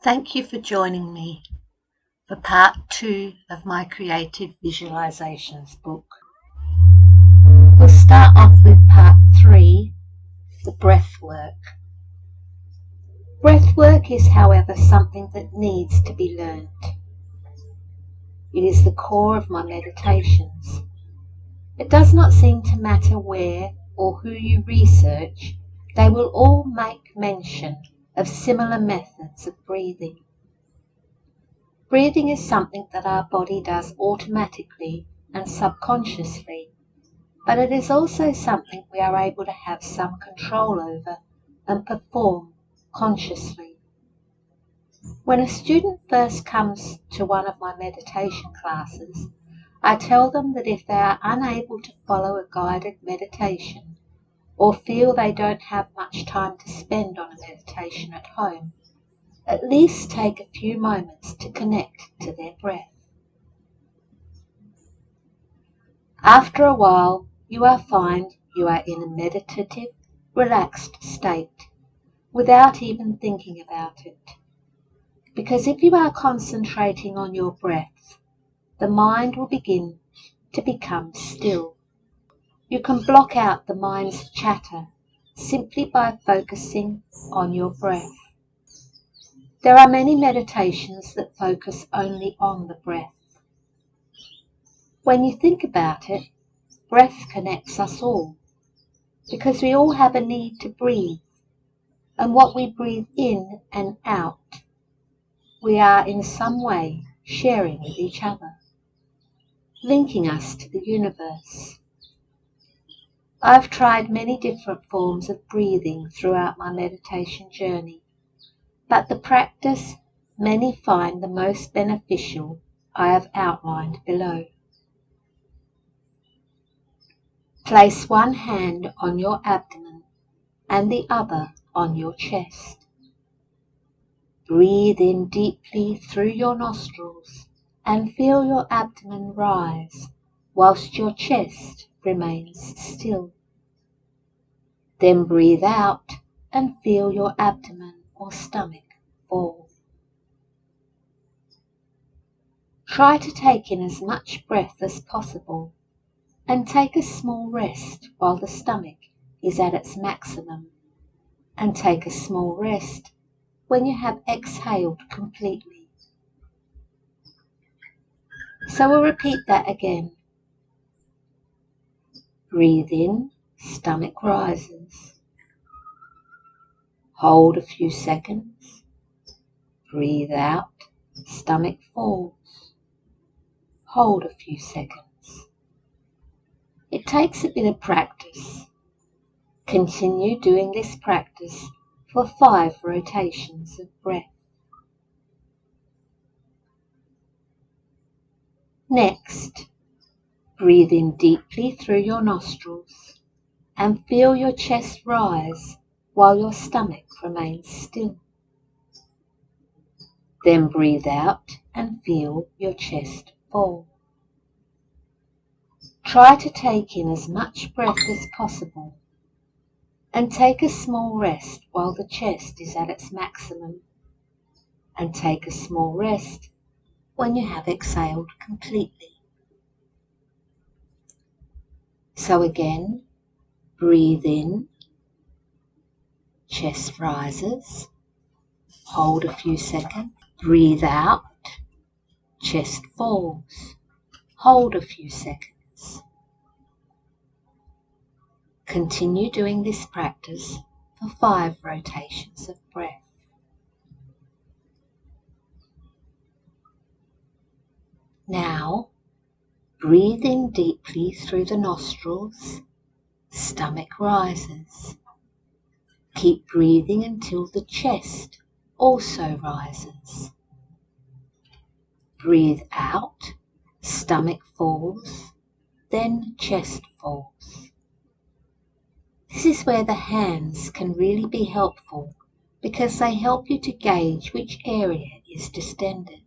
Thank you for joining me for part 2 of my Creative Visualisations book. We'll start off with part 3, the breath work. Breath work is, however, something that needs to be learned. It is the core of my meditations. It does not seem to matter where or who you research, they will all make mention of similar methods of breathing. Breathing is something that our body does automatically and subconsciously, but it is also something we are able to have some control over and perform consciously. When a student first comes to one of my meditation classes, I tell them that if they are unable to follow a guided meditation or feel they don't have much time to spend on a meditation at home, at least take a few moments to connect to their breath. After a while, you will find you are in a meditative, relaxed state without even thinking about it. Because if you are concentrating on your breath, the mind will begin to become still. You can block out the mind's chatter simply by focusing on your breath. There are many meditations that focus only on the breath. When you think about it, breath connects us all, because we all have a need to breathe, and what we breathe in and out, we are in some way sharing with each other, linking us to the universe. I've tried many different forms of breathing throughout my meditation journey, but the practice many find the most beneficial I have outlined below. Place one hand on your abdomen and the other on your chest. Breathe in deeply through your nostrils and feel your abdomen rise whilst your chest remains still. Then breathe out and feel your abdomen or stomach fall. Try to take in as much breath as possible and take a small rest while the stomach is at its maximum, and take a small rest when you have exhaled completely. So we'll repeat that again. Breathe in, stomach rises. Hold a few seconds. Breathe out, stomach falls. Hold a few seconds. It takes a bit of practice. Continue doing this practice for 5 rotations of breath. Next, breathe in deeply through your nostrils and feel your chest rise while your stomach remains still. Then breathe out and feel your chest fall. Try to take in as much breath as possible and take a small rest while the chest is at its maximum, and take a small rest when you have exhaled completely. So again, breathe in, chest rises, hold a few seconds, breathe out, chest falls, hold a few seconds. Continue doing this practice for 5 rotations of breath. Now, breathe in deeply through the nostrils, stomach rises. Keep breathing until the chest also rises. Breathe out, stomach falls, then chest falls. This is where the hands can really be helpful, because they help you to gauge which area is distended.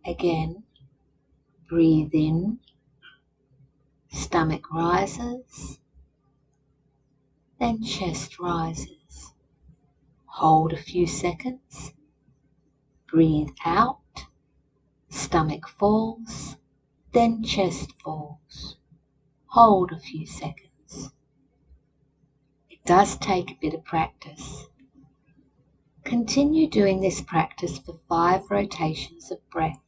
Again, breathe in, stomach rises, then chest rises. Hold a few seconds. Breathe out. Stomach falls, then chest falls. Hold a few seconds. It does take a bit of practice. Continue doing this practice for 5 rotations of breath.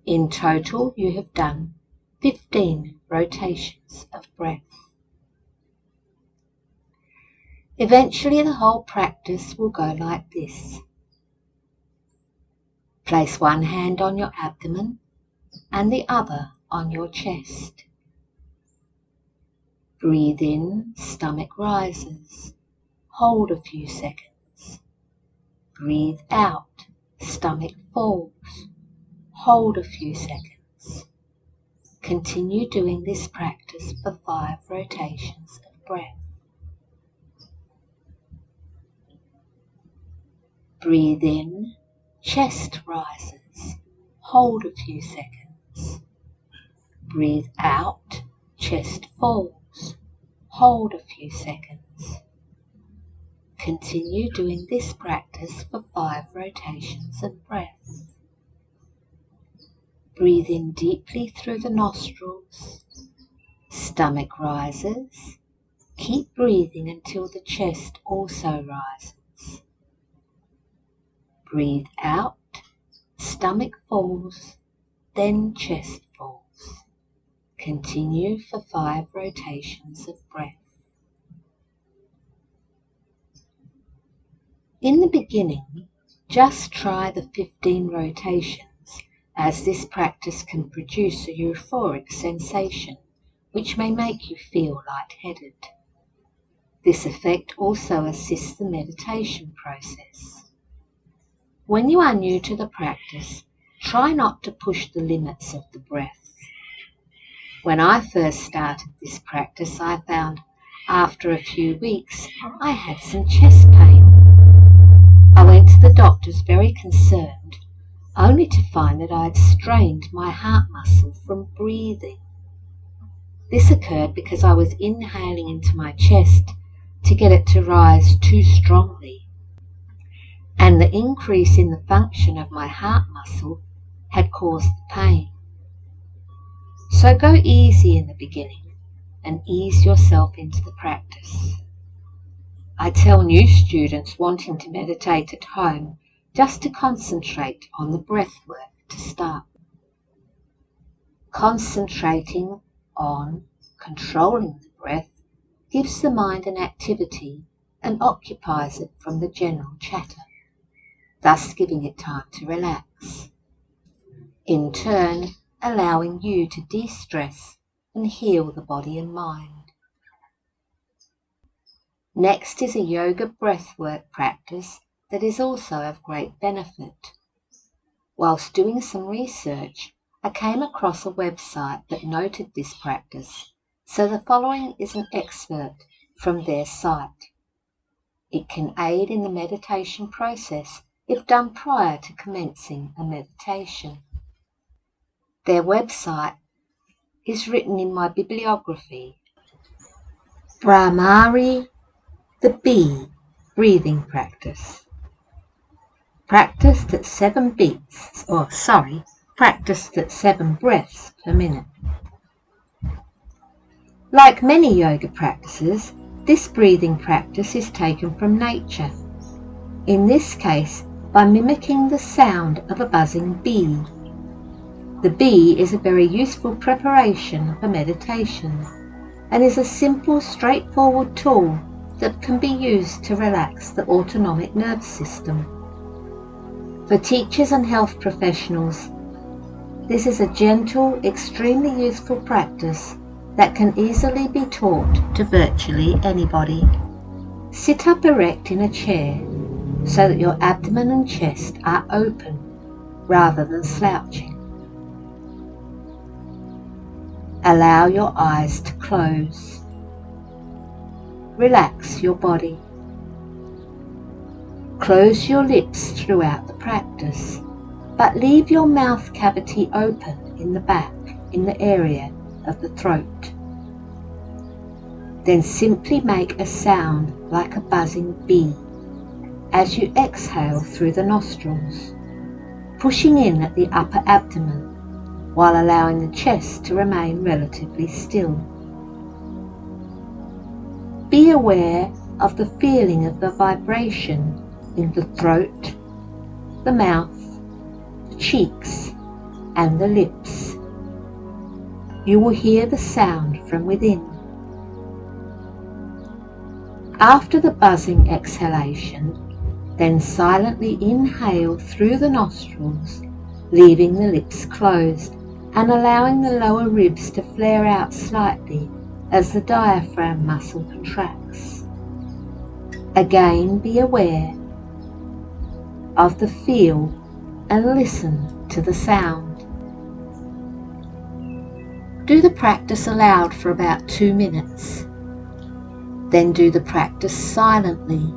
In total, you have done 15 rotations of breath. Eventually, the whole practice will go like this. Place one hand on your abdomen and the other on your chest. Breathe in, stomach rises. Hold a few seconds. Breathe out, stomach falls. Hold a few seconds. Continue doing this practice for 5 rotations of breath. Breathe in, chest rises. Hold a few seconds. Breathe out, chest falls. Hold a few seconds. Continue doing this practice for 5 rotations of breath. Breathe in deeply through the nostrils. Stomach rises. Keep breathing until the chest also rises. Breathe out. Stomach falls, then chest falls. Continue for 5 rotations of breath. In the beginning, just try the 15 rotations, as this practice can produce a euphoric sensation which may make you feel lightheaded. This effect also assists the meditation process. When you are new to the practice, try not to push the limits of the breath. When I first started this practice, I found after a few weeks I had some chest pain. I went to the doctors very concerned, only to find that I had strained my heart muscle from breathing. This occurred because I was inhaling into my chest to get it to rise too strongly, and the increase in the function of my heart muscle had caused the pain. So go easy in the beginning and ease yourself into the practice. I tell new students wanting to meditate at home just to concentrate on the breath work to start. Concentrating on controlling the breath gives the mind an activity and occupies it from the general chatter, thus giving it time to relax, in turn allowing you to de-stress and heal the body and mind. Next is a yoga breathwork practice that is also of great benefit. Whilst doing some research, I came across a website that noted this practice, so the following is an excerpt from their site. It can aid in the meditation process if done prior to commencing a meditation. Their website is written in my bibliography. Brahmari, the bee breathing practice. Practiced at 7 breaths per minute. Like many yoga practices, this breathing practice is taken from nature, in this case by mimicking the sound of a buzzing bee. The bee is a very useful preparation for meditation and is a simple, straightforward tool that can be used to relax the autonomic nervous system. For teachers and health professionals, this is a gentle, extremely useful practice that can easily be taught to virtually anybody. Sit up erect in a chair so that your abdomen and chest are open rather than slouching. Allow your eyes to close. Relax your body. Close your lips throughout the practice, but leave your mouth cavity open in the back, in the area of the throat. Then simply make a sound like a buzzing bee as you exhale through the nostrils, pushing in at the upper abdomen while allowing the chest to remain relatively still. Be aware of the feeling of the vibration in the throat, the mouth, the cheeks, and the lips. You will hear the sound from within. After the buzzing exhalation, then silently inhale through the nostrils, leaving the lips closed and allowing the lower ribs to flare out slightly as the diaphragm muscle contracts. Again, be aware of the feel and listen to the sound. Do the practice aloud for about 2 minutes. Then do the practice silently,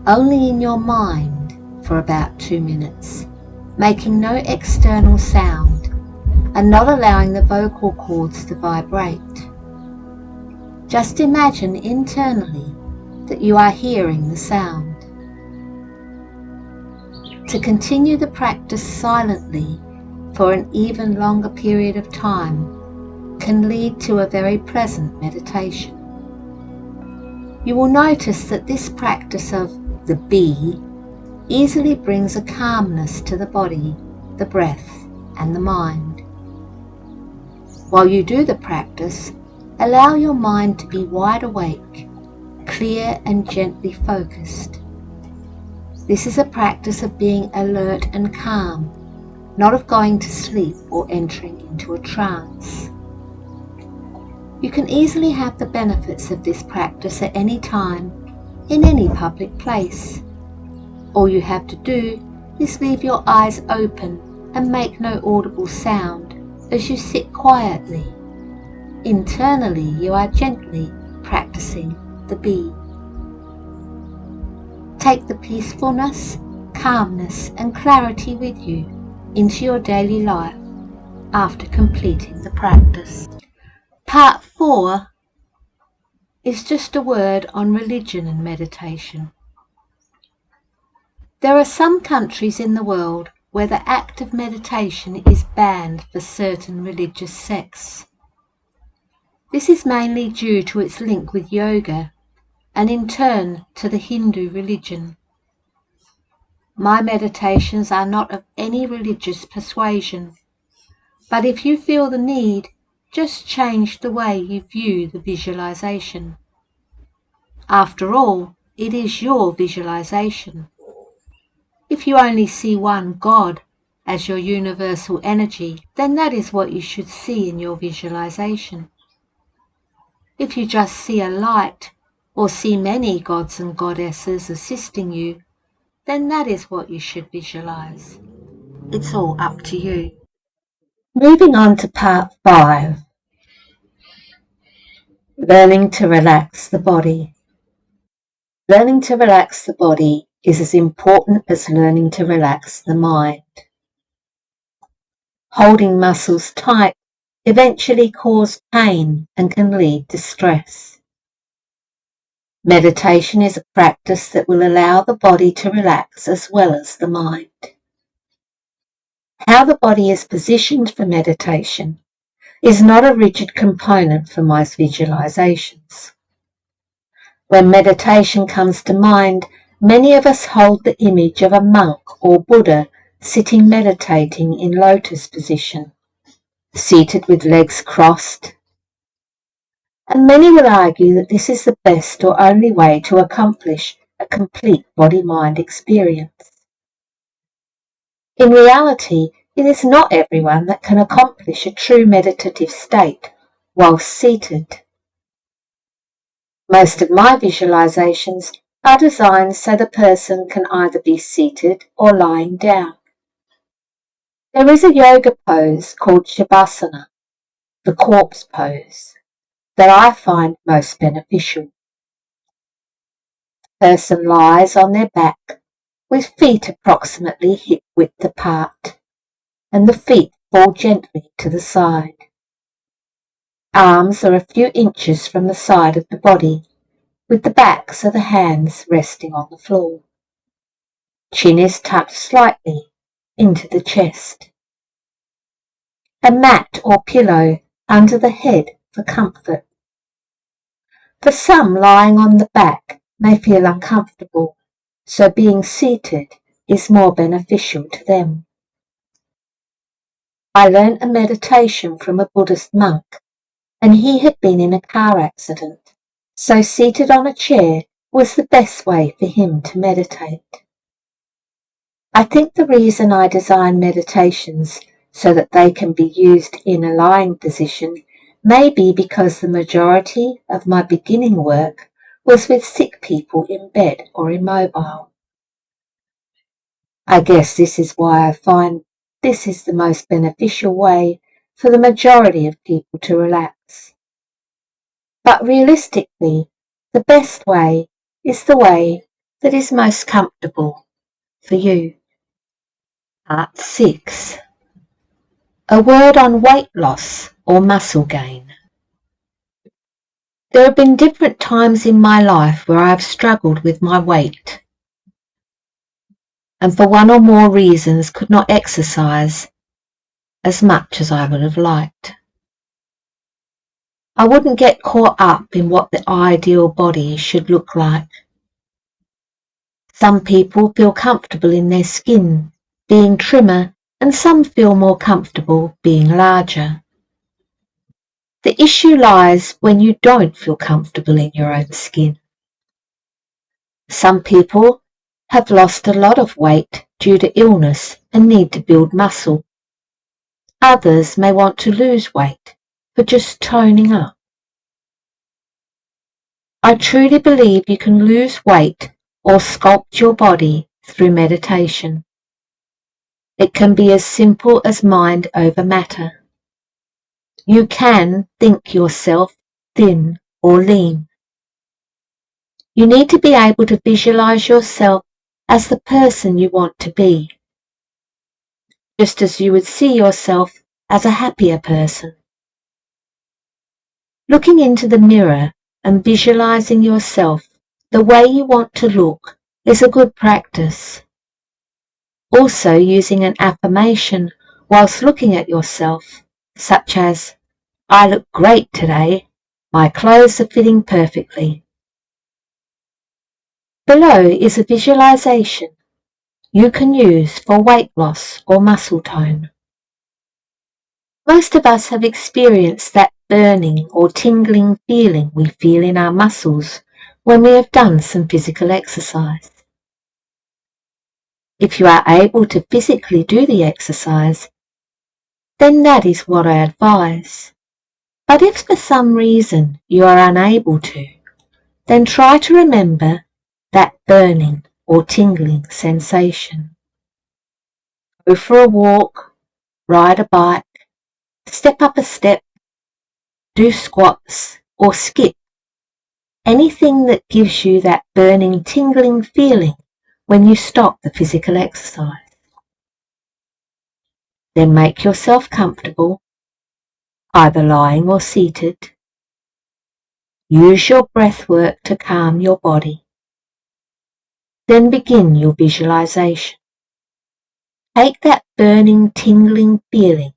only in your mind, for about 2 minutes, making no external sound and not allowing the vocal cords to vibrate. Just imagine internally that you are hearing the sound. To continue the practice silently for an even longer period of time can lead to a very pleasant meditation. You will notice that this practice of the be easily brings a calmness to the body, the breath, and the mind. While you do the practice, allow your mind to be wide awake, clear and gently focused. This is a practice of being alert and calm, not of going to sleep or entering into a trance. You can easily have the benefits of this practice at any time, in any public place. All you have to do is leave your eyes open and make no audible sound as you sit quietly. Internally, you are gently practicing the be. Take the peacefulness, calmness, and clarity with you into your daily life after completing the practice. Part 4 is just a word on religion and meditation. There are some countries in the world where the act of meditation is banned for certain religious sects. This is mainly due to its link with yoga and in turn to the Hindu religion. My meditations are not of any religious persuasion, but if you feel the need, just change the way you view the visualization. After all, it is your visualization. If you only see one God as your universal energy, then that is what you should see in your visualization. If you just see a light or see many gods and goddesses assisting you, then that is what you should visualize. It's all up to you. Moving on to part 5. Learning to relax the body. Learning to relax the body is as important as learning to relax the mind. Holding muscles tight eventually cause pain and can lead to stress. Meditation is a practice that will allow the body to relax as well as the mind. How the body is positioned for meditation is not a rigid component for most visualizations. When meditation comes to mind, many of us hold the image of a monk or Buddha sitting meditating in lotus position, seated with legs crossed. And many will argue that this is the best or only way to accomplish a complete body-mind experience. In reality, it is not everyone that can accomplish a true meditative state whilst seated. Most of my visualizations are designed so the person can either be seated or lying down. There is a yoga pose called Shavasana, the corpse pose, that I find most beneficial. The person lies on their back with feet approximately hip width apart, and the feet fall gently to the side. Arms are a few inches from the side of the body, with the backs of the hands resting on the floor. Chin is tucked slightly into the chest. A mat or pillow under the head for comfort. For some, lying on the back may feel uncomfortable, so being seated is more beneficial to them. I learnt a meditation from a Buddhist monk, and he had been in a car accident, so seated on a chair was the best way for him to meditate. I think the reason I design meditations so that they can be used in a lying position may be because the majority of my beginning work was with sick people in bed or immobile. I guess this is why I find this is the most beneficial way for the majority of people to relax. But realistically, the best way is the way that is most comfortable for you. Part 6. A word on weight loss or muscle gain. There have been different times in my life where I have struggled with my weight, and for one or more reasons could not exercise as much as I would have liked. I wouldn't get caught up in what the ideal body should look like. Some people feel comfortable in their skin, being trimmer, and some feel more comfortable being larger. The issue lies when you don't feel comfortable in your own skin. Some people have lost a lot of weight due to illness and need to build muscle. Others may want to lose weight for just toning up. I truly believe you can lose weight or sculpt your body through meditation. It can be as simple as mind over matter. You can think yourself thin or lean. You need to be able to visualize yourself as the person you want to be, just as you would see yourself as a happier person. Looking into the mirror and visualizing yourself the way you want to look is a good practice. Also, using an affirmation whilst looking at yourself, such as, "I look great today, my clothes are fitting perfectly." Below is a visualization you can use for weight loss or muscle tone. Most of us have experienced that burning or tingling feeling we feel in our muscles when we have done some physical exercise. If you are able to physically do the exercise, then that is what I advise. But if for some reason you are unable to, then try to remember that burning or tingling sensation. Go for a walk, ride a bike, step up a step, do squats or skip. Anything that gives you that burning, tingling feeling when you stop the physical exercise. Then make yourself comfortable, either lying or seated. Use your breath work to calm your body. Then begin your visualization. Take that burning, tingling feeling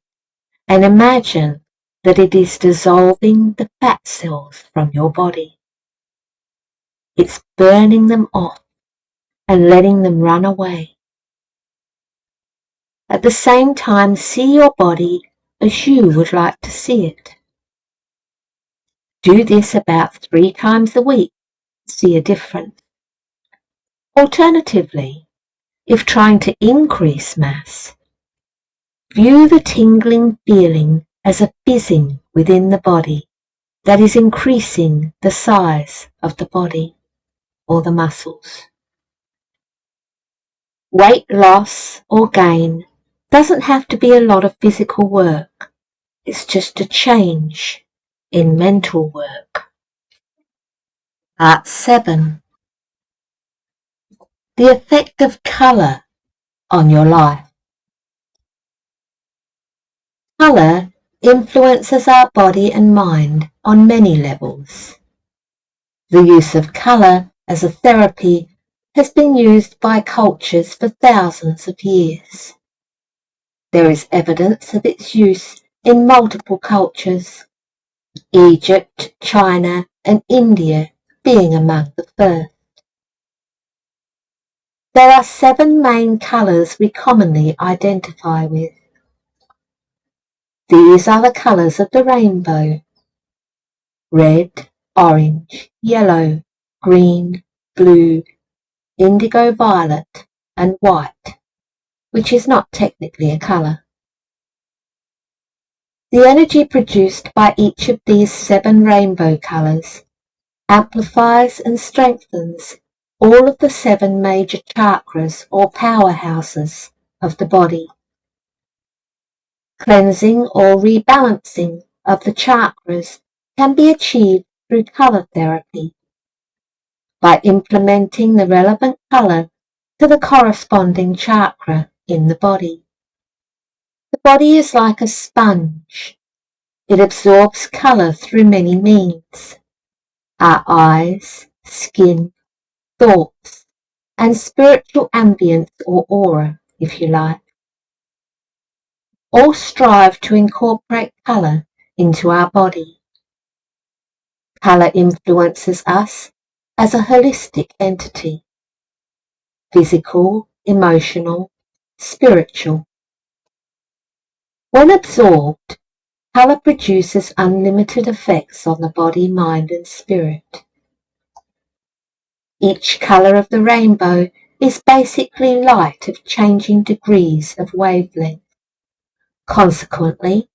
and imagine that it is dissolving the fat cells from your body. It's burning them off and letting them run away. At the same time, see your body as you would like to see it. Do this about 3 times a week. See a difference. Alternatively, if trying to increase mass, view the tingling feeling as a fizzing within the body that is increasing the size of the body or the muscles. Weight loss or gain doesn't have to be a lot of physical work. It's just a change in mental work. Part 7. The effect of colour on your life. Colour influences our body and mind on many levels. The use of colour as a therapy has been used by cultures for thousands of years. There is evidence of its use in multiple cultures, Egypt, China, and India being among the first. There are 7 main colours we commonly identify with. These are the colours of the rainbow: red, orange, yellow, green, blue, indigo violet, and white, which is not technically a colour. The energy produced by each of these 7 rainbow colours amplifies and strengthens all of the 7 major chakras or powerhouses of the body. Cleansing or rebalancing of the chakras can be achieved through colour therapy by implementing the relevant colour to the corresponding chakra in the body. The body is like a sponge. It absorbs colour through many means: our eyes, skin, thoughts, and spiritual ambience or aura, if you like. All strive to incorporate colour into our body. Colour influences us as a holistic entity: physical, emotional, spiritual. When absorbed, colour produces unlimited effects on the body, mind, and spirit. Each colour of the rainbow is basically light of changing degrees of wavelength. Consequently,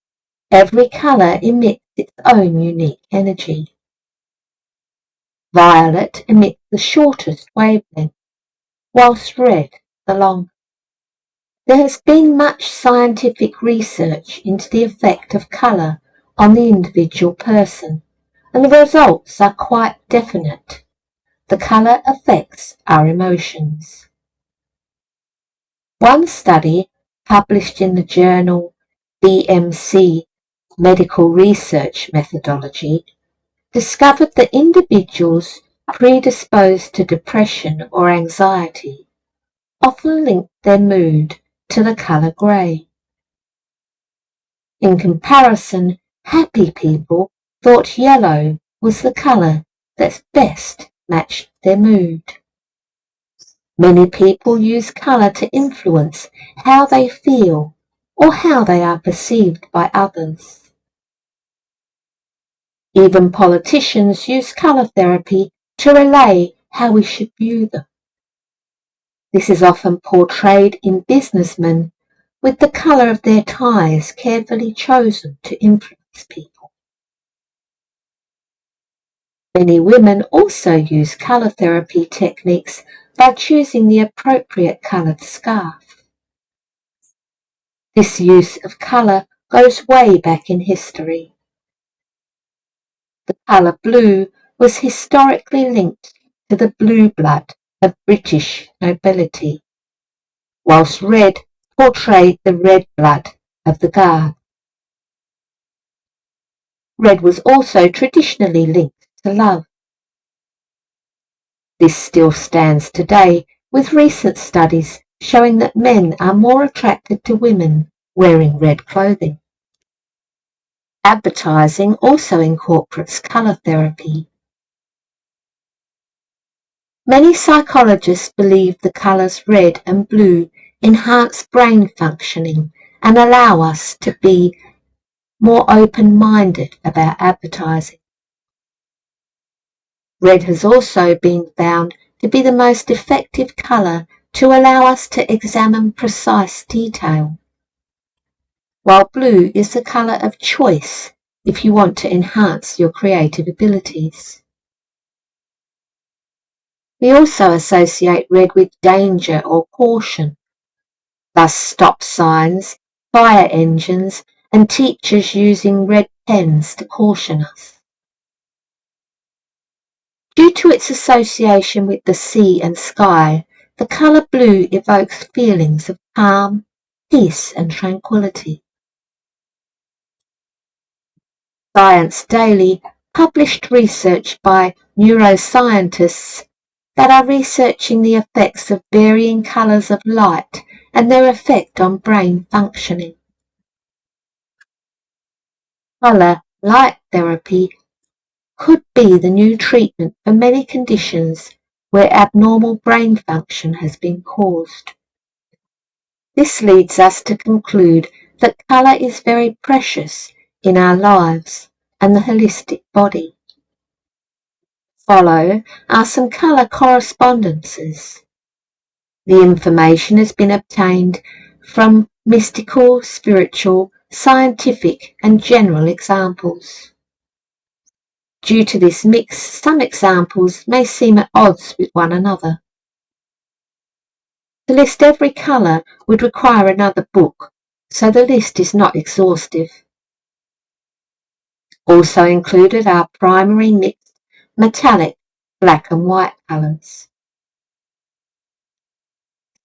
every colour emits its own unique energy. Violet emits the shortest wavelength, whilst red the longest. There has been much scientific research into the effect of colour on the individual person, and the results are quite definite. The colour affects our emotions. One study, published in the journal BMC Medical Research Methodology, discovered that individuals predisposed to depression or anxiety often linked their mood to the colour grey. In comparison, happy people thought yellow was the colour that best matched their mood. Many people use colour to influence how they feel or how they are perceived by others. Even politicians use colour therapy to relay how we should view them. This is often portrayed in businessmen with the colour of their ties carefully chosen to influence people. Many women also use colour therapy techniques by choosing the appropriate coloured scarf. This use of colour goes way back in history. The colour blue was historically linked to the blue blood of British nobility, whilst red portrayed the red blood of the Guard. Red was also traditionally linked to love. This still stands today, with recent studies showing that men are more attracted to women wearing red clothing. Advertising also incorporates colour therapy. Many psychologists believe the colours red and blue enhance brain functioning and allow us to be more open-minded about advertising. Red has also been found to be the most effective colour to allow us to examine precise detail, while blue is the colour of choice if you want to enhance your creative abilities. We also associate red with danger or caution, thus stop signs, fire engines, and teachers using red pens to caution us. Due to its association with the sea and sky, the colour blue evokes feelings of calm, peace and tranquility. Science Daily published research by neuroscientists that are researching the effects of varying colours of light and their effect on brain functioning. Colour light therapy could be the new treatment for many conditions where abnormal brain function has been caused. This leads us to conclude that colour is very precious in our lives and the holistic body. Follow are some colour correspondences. The information has been obtained from mystical, spiritual, scientific and general examples. Due to this mix, some examples may seem at odds with one another. To list every colour would require another book, so the list is not exhaustive. Also included are primary, mixed, metallic, black and white colours.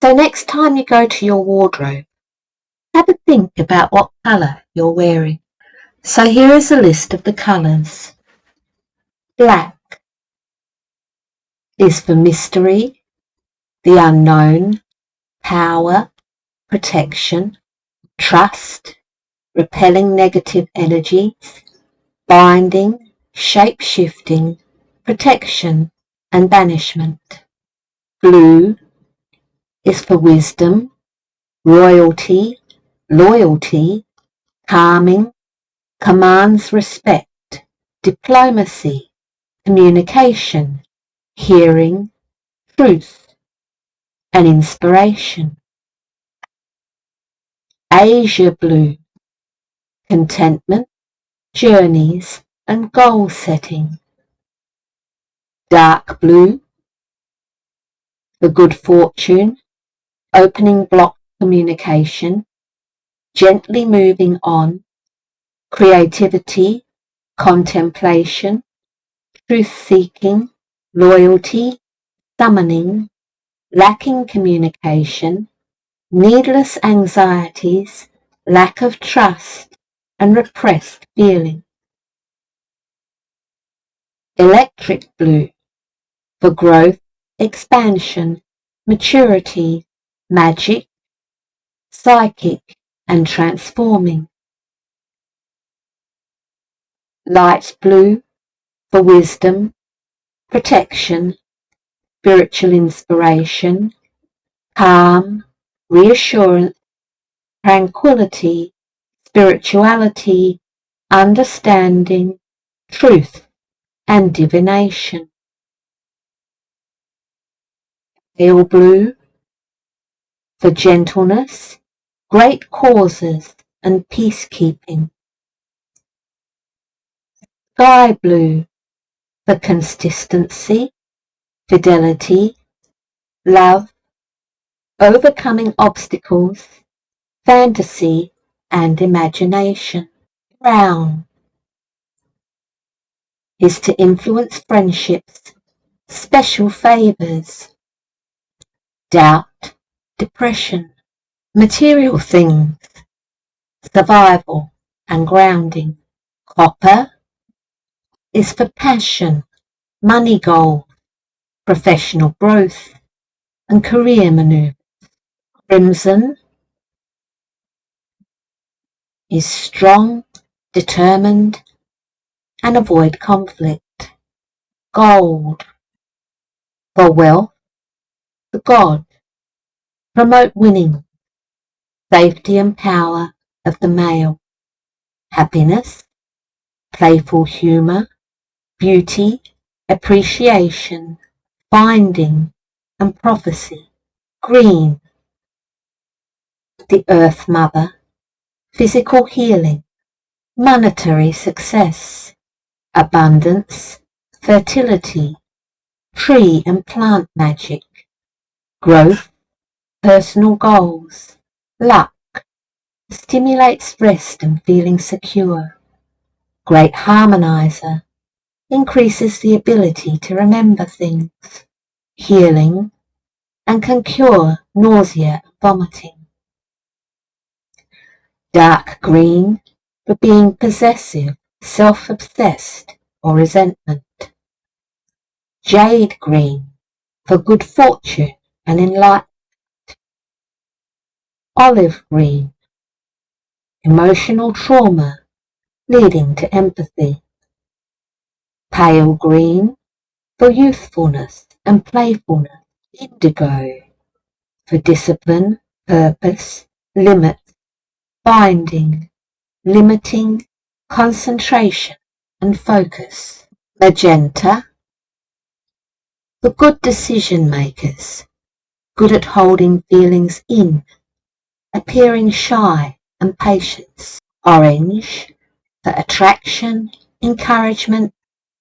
So next time you go to your wardrobe, have a think about what colour you're wearing. So here is a list of the colours. Black is for mystery, the unknown, power, protection, trust, repelling negative energies, binding, shape-shifting, protection and banishment. Blue is for wisdom, royalty, loyalty, calming, commands respect, diplomacy, communication, hearing, truth, and inspiration. Asia blue, contentment, journeys, and goal setting. Dark blue, for good fortune, opening block communication, gently moving on, creativity, contemplation, truth-seeking, loyalty, summoning, lacking communication, needless anxieties, lack of trust, and repressed feeling. Electric blue, for growth, expansion, maturity, magic, psychic, and transforming. Light blue, for wisdom, protection, spiritual inspiration, calm, reassurance, tranquility, spirituality, understanding, truth, and divination. Pale blue, for gentleness, great causes, and peacekeeping. Sky blue, for consistency, fidelity, love, overcoming obstacles, fantasy, and imagination. Brown is to influence friendships, special favours, doubt, depression, material things, survival, and grounding. Copper is for passion, money goals, professional growth, and career manoeuvres. Crimson is strong, determined, and avoid conflict. Gold for wealth, the god, promote winning, safety and power of the male. Happiness, playful humour, beauty, appreciation, finding, and prophecy. Green, the earth mother, physical healing, monetary success, abundance, fertility, tree and plant magic, growth, personal goals, luck, stimulates rest and feeling secure. Great harmonizer, increases the ability to remember things, healing, and can cure nausea and vomiting. Dark green for being possessive, self-obsessed, or resentment. Jade green for good fortune and enlightenment. Olive green, emotional trauma leading to empathy. Pale green, for youthfulness and playfulness. Indigo, for discipline, purpose, limit, binding, limiting, concentration and focus. Magenta, for good decision makers, good at holding feelings in, appearing shy and patience. Orange, for attraction, encouragement,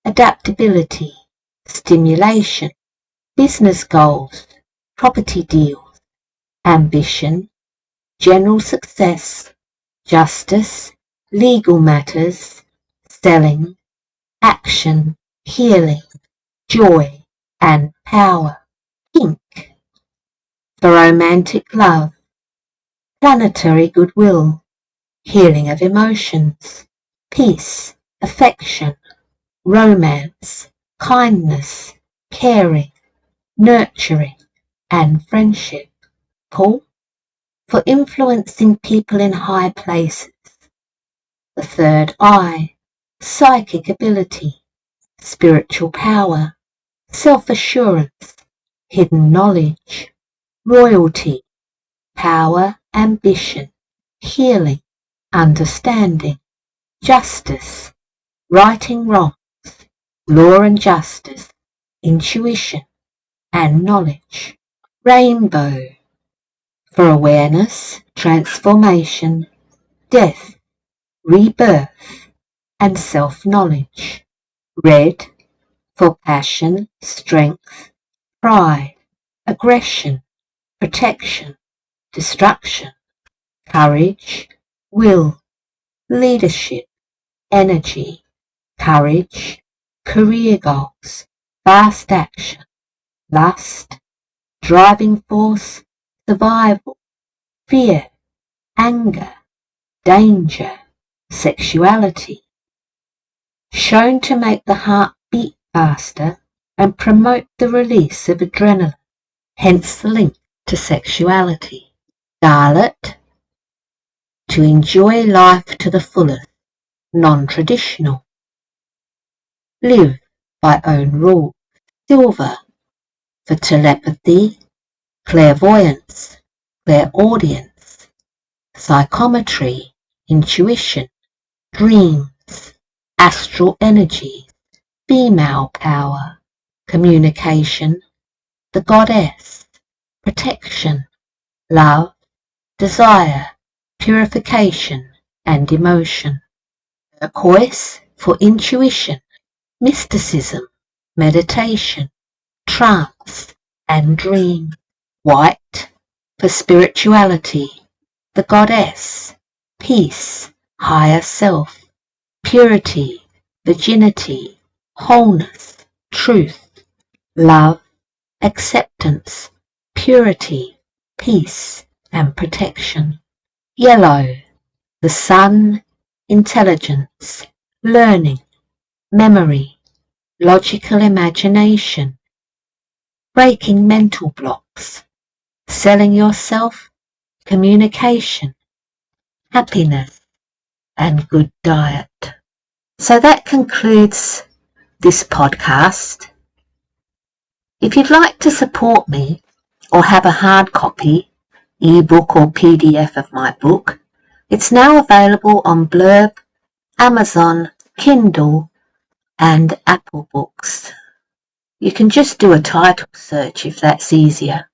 adaptability, stimulation, business goals, property deals, ambition, general success, justice, legal matters, selling, action, healing, joy and power. Pink, for romantic love, planetary goodwill, healing of emotions, peace, affection, romance, kindness, caring, nurturing and friendship. Purple, for influencing people in high places. The third eye, psychic ability, spiritual power, self-assurance, hidden knowledge, royalty, power, ambition, healing, understanding, justice, righting wrongs, law and justice, intuition and knowledge. Rainbow, for awareness, transformation, death, rebirth and self-knowledge. Red, for passion, strength, pride, aggression, protection, destruction, courage, will, leadership, energy, courage, career goals, fast action, lust, driving force, survival, fear, anger, danger, sexuality. Shown to make the heart beat faster and promote the release of adrenaline, hence the link to sexuality. Scarlet, to enjoy life to the fullest, non-traditional. Live by own rules. Silver, for telepathy, clairvoyance, clairaudience, psychometry, intuition, dreams, astral energy, female power, communication, the goddess, protection, love, desire, purification and emotion. Turquoise, for intuition, mysticism, meditation, trance and dream. White, for spirituality, the goddess, peace, higher self, purity, virginity, wholeness, truth, love, acceptance, purity, peace and protection. Yellow, the sun, intelligence, learning, memory, logical imagination, breaking mental blocks, selling yourself, communication, happiness and good diet. So that concludes this podcast. If you'd like to support me or have a hard copy, ebook or PDF of my book, it's now available on Blurb, Amazon, Kindle and Apple Books. You can just do a title search if that's easier.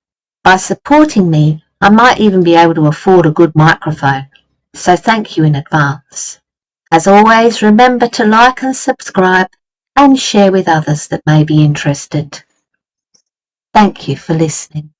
By supporting me, I might even be able to afford a good microphone, so thank you in advance. As always, remember to like and subscribe and share with others that may be interested. Thank you for listening.